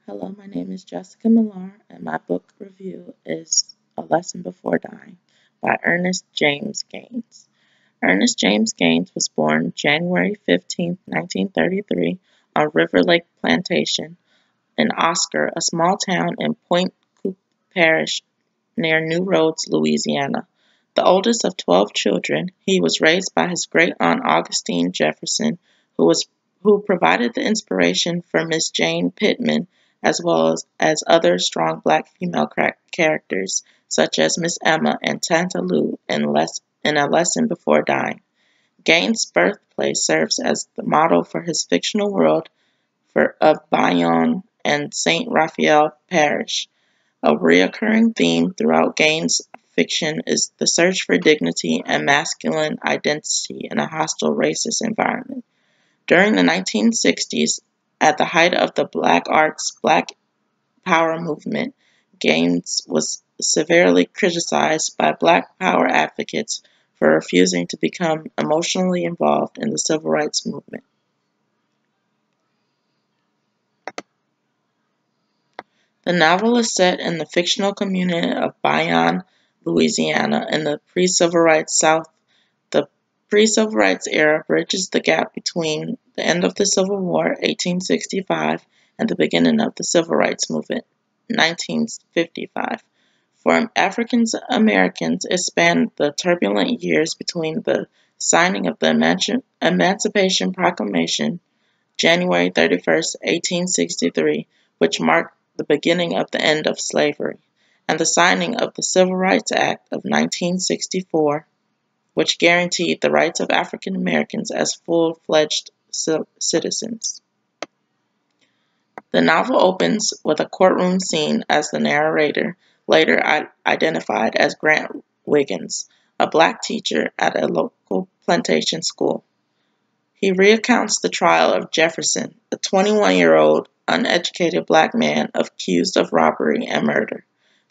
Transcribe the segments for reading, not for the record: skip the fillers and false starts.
Hello, my name is Jessica Millar, and my book review is A Lesson Before Dying by Ernest James Gaines. Ernest James Gaines was born January 15, 1933, on River Lake Plantation in Oscar, a small town in Point Coupe Parish near New Roads, Louisiana. The oldest of 12 children, he was raised by his great-aunt Augustine Jefferson, who provided the inspiration for Miss Jane Pittman, as well as other strong black female characters, such as Miss Emma and Tanta Lou in A Lesson Before Dying. Gaines' birthplace serves as the model for his fictional world of Bayonne and St. Raphael Parish. A recurring theme throughout Gaines' fiction is the search for dignity and masculine identity in a hostile racist environment. During the 1960s, at the height of the Black Arts Black Power movement, Gaines was severely criticized by Black Power advocates for refusing to become emotionally involved in the civil rights movement. The novel is set in the fictional community of Bayonne, Louisiana, in the pre-civil rights South. The pre-civil rights era bridges the gap between the end of the Civil War, 1865, and the beginning of the Civil Rights Movement, 1955. For African Americans, it spanned the turbulent years between the signing of the Emancipation Proclamation, January 31st, 1863, which marked the beginning of the end of slavery, and the signing of the Civil Rights Act of 1964, which guaranteed the rights of African Americans as full-fledged citizens. The novel opens with a courtroom scene as the narrator, later identified as Grant Wiggins, a black teacher at a local plantation school. He recounts the trial of Jefferson, a 21-year-old uneducated black man accused of robbery and murder.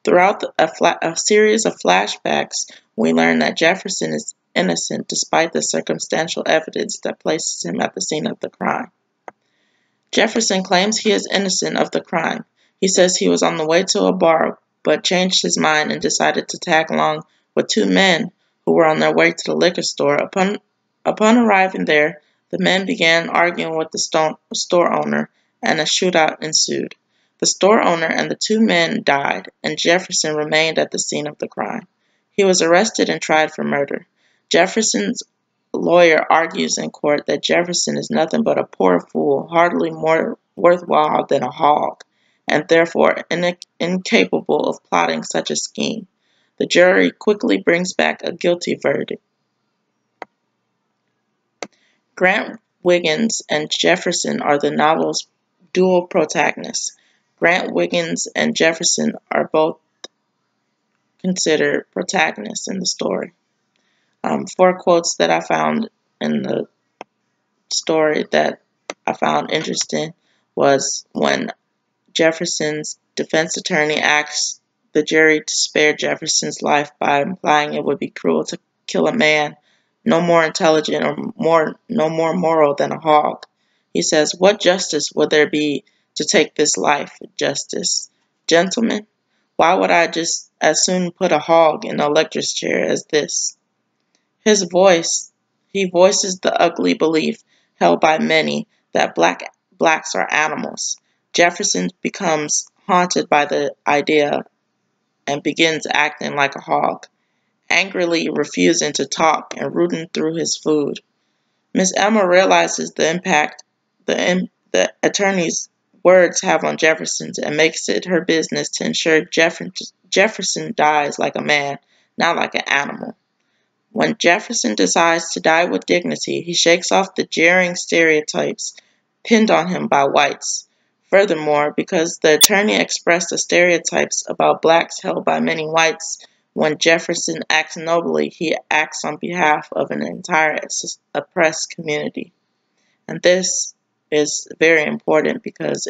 Throughout a series of flashbacks, we learn that Jefferson is innocent despite the circumstantial evidence that places him at the scene of the crime. Jefferson claims he is innocent of the crime. He says he was on the way to a bar but changed his mind and decided to tag along with two men who were on their way to the liquor store. Upon arriving there, the men began arguing with the store owner, and a shootout ensued. The store owner and the two men died, and Jefferson remained at the scene of the crime. He was arrested and tried for murder. Jefferson's lawyer argues in court that Jefferson is nothing but a poor fool, hardly more worthwhile than a hog, and therefore incapable of plotting such a scheme. The jury quickly brings back a guilty verdict. Grant Wiggins and Jefferson are the novel's dual protagonists. Grant Wiggins and Jefferson are both considered protagonists in the story. 4 quotes that I found in the story that I found interesting was when Jefferson's defense attorney asked the jury to spare Jefferson's life by implying it would be cruel to kill a man no more intelligent or no more moral than a hog. He says, "What justice would there be to take this life, justice? Gentlemen, why would I just as soon put a hog in an electric chair as this?" He voices the ugly belief held by many that blacks are animals. Jefferson becomes haunted by the idea and begins acting like a hog, angrily refusing to talk and rooting through his food. Miss Emma realizes the impact the attorney's words have on Jefferson and makes it her business to ensure Jefferson dies like a man, not like an animal. When Jefferson decides to die with dignity, he shakes off the jeering stereotypes pinned on him by whites. Furthermore, because the attorney expressed the stereotypes about blacks held by many whites, when Jefferson acts nobly, he acts on behalf of an entire oppressed community. And this is very important because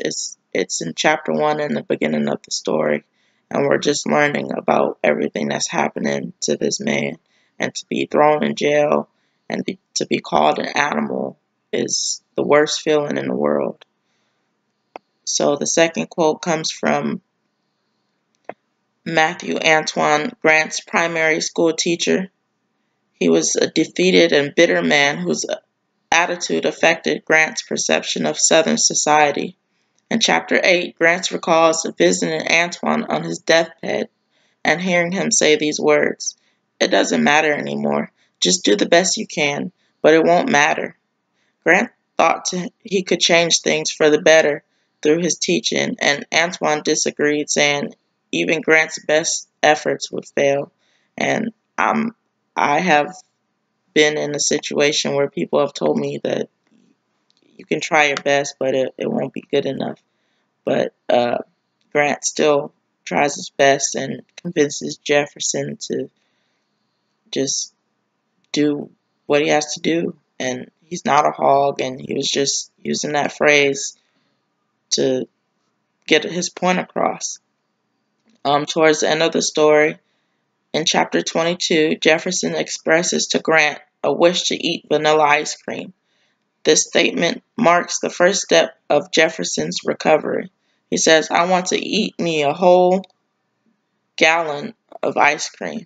it's in chapter 1 in the beginning of the story, and we're just learning about everything that's happening to this man. And to be thrown in jail and to be called an animal is the worst feeling in the world. So the second quote comes from Matthew Antoine Grant's primary school teacher. He was a defeated and bitter man whose attitude affected Grant's perception of Southern society. In Chapter 8, Grant recalls visiting Antoine on his deathbed and hearing him say these words, "It doesn't matter anymore. Just do the best you can, but it won't matter." Grant thought he could change things for the better through his teaching, and Antoine disagreed, saying even Grant's best efforts would fail. And I have been in a situation where people have told me that you can try your best, but it won't be good enough. But Grant still tries his best and convinces Jefferson to just do what he has to do. And he's not a hog, and he was just using that phrase to get his point across. Towards the end of the story, in chapter 22, Jefferson expresses to Grant a wish to eat vanilla ice cream. This statement marks the first step of Jefferson's recovery. He says, "I want to eat me a whole gallon of ice cream."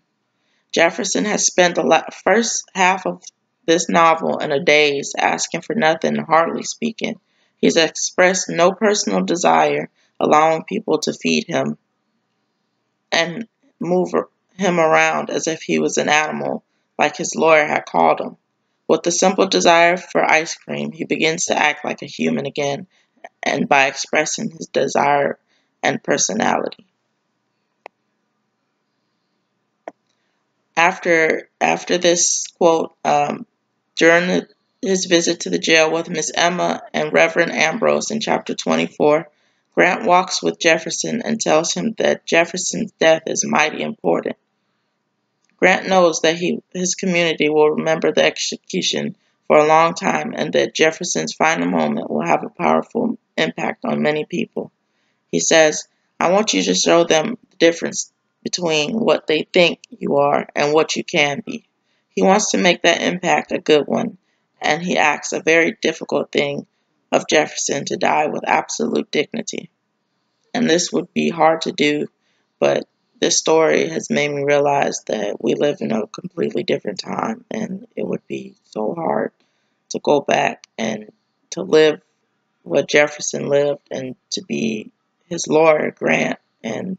Jefferson has spent the first half of this novel in a daze, asking for nothing and hardly speaking. He's expressed no personal desire, allowing people to feed him and move him around as if he was an animal, like his lawyer had called him. With the simple desire for ice cream, he begins to act like a human again, and by expressing his desire and personality. After this quote, during his visit to the jail with Miss Emma and Reverend Ambrose in chapter 24, Grant walks with Jefferson and tells him that Jefferson's death is mighty important. Grant knows that his community will remember the execution for a long time, and that Jefferson's final moment will have a powerful impact on many people. He says, "I want you to show them the difference between what they think you are and what you can be." He wants to make that impact a good one, and he asks a very difficult thing of Jefferson, to die with absolute dignity. And this would be hard to do, but this story has made me realize that we live in a completely different time, and it would be so hard to go back and to live what Jefferson lived, and to be his lawyer, Grant, and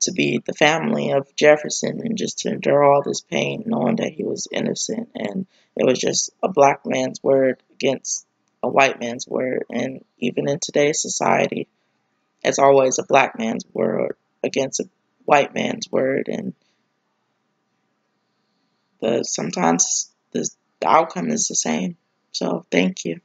to be the family of Jefferson, and just to endure all this pain knowing that he was innocent, and it was just a black man's word against a white man's word. And even in today's society, it's always a black man's word against a white man's word, and sometimes the outcome is the same. So thank you.